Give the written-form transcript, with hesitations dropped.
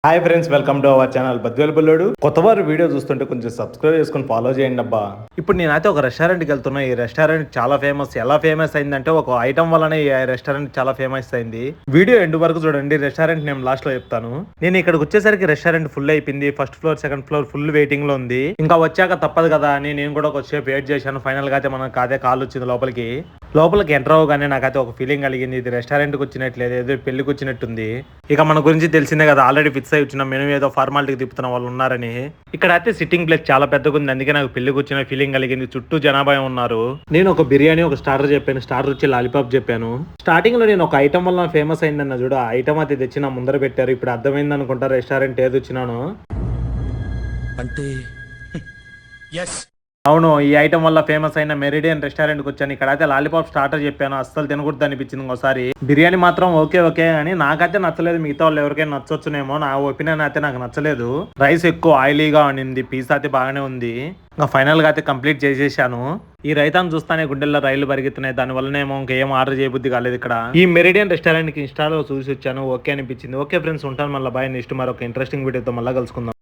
Hi friends, welcome to our channel Badvel Bullodu. కొత్త వారు video చూస్తుంటే కొంచెం సబ్స్క్రైబ్ చేసుకుని ఫాలో చేయండి అబ్బా. ఇప్పుడు నేనైతే ఒక రెస్టారెంట్కి వెళ్తున్నా. ఈ రెస్టారెంట్ చాలా ఫేమస్. ఎలా ఫేమస్ అయిందంటే ఒక ఐటమ్ వల్లనే ఈ రెస్టారెంట్ చాలా ఫేమస్ అయింది. వీడియో ఎండ్ వరకు చూడండి. రెస్టారెంట్ నేను లాస్ట్ లో చెప్తాను. నేను ఇక్కడికి వచ్చేసరికి రెస్టారెంట్ ఫుల్ అయిపోయింది. First floor second floor full waiting లో ఉంది. ఇంకా వచ్చాక తప్పదు కదా అని నేను కూడా కొద్దిసేపు వెయిట్ చేశాను. ఫైనల్ గా అయితే మనకు అదే కాల్ వచ్చింది లోపలికి ఎంటర్ అవగానే నాకైతే ఒక ఫీలింగ్ కలిగింది. ఇది రెస్టారెంట్కి వచ్చినట్లేదు, ఏదో పెళ్లికి వచ్చినట్టుంది. ఇక మన గురించి తెలిసిందే కదా, ఆల్రెడీ ఫిక్స్ అయి వచ్చిన మెనూ ఏదో ఫార్మాలిటీకి తిప్పుతున్న వాళ్ళు ఉన్నారని. ఇక్కడ అయితే సిట్టింగ్ ప్లేస్ చాలా పెద్దగా ఉంది, అందుకే నాకు పెళ్లికి వచ్చిన ఫీలింగ్ కలిగింది. చుట్టూ జనాభా ఉన్నారు. నేను ఒక బిర్యానీ ఒక స్టార్టర్ చెప్పాను, స్టార్టర్ వచ్చి లాలీపాప్ చెప్పాను. స్టార్టింగ్ లో నేను ఒక ఐటమ్ వల్ల ఫేమస్ అయిందన్న చూడు, ఆ ఐటమ్ అయితే తెచ్చి నా ముందర పెట్టారు. ఇప్పుడు అర్థమైంది అనుకుంటా రెస్టారెంట్ ఏది వచ్చినాను అంటే అవును, ఈ ఐటమ్ వల్ల ఫేమస్ అయిన మెరిడియన్ రెస్టారెంట్ కి వచ్చాను. ఇక్కడ అయితే లాలీపాప్ స్టార్టర్ చెప్పాను, అస్సలు తినకూడదు అనిపించింది. ఒకసారి బిర్యానీ మాత్రం ఓకే అని నాకైతే నచ్చలేదు. మిగతా వాళ్ళు ఎవరికైనా నచ్చొచ్చునేమో, నా ఒపీనియన్ అయితే నాకు నచ్చలేదు. రైస్ ఎక్కువ ఆయిలీగా ఉండింది, పీస్ అయితే బాగానే ఉంది. ఇంకా ఫైనల్ గా అయితే కంప్లీట్ చేసేసాను. ఈ రైతాను చూస్తానే గుండెల్లో రైలు పరిగెత్తున్నాయి. దాని వల్లనేమో ఇంకేం ఆర్డర్ చేయబుద్ధి కాలేదు. ఇక్కడ ఈ మెరిడియన్ రెస్టారెంట్ కి ఇన్స్టాలో చూసి వచ్చాను, ఓకే అనిపించింది. ఓకే ఫ్రెండ్స్, ఉంటాను మళ్ళీ. బాయ్. నెక్స్ట్ మరొక ఇంట్రెస్టింగ్ వీడియోతో మళ్ళీ కలుసుకుందాం.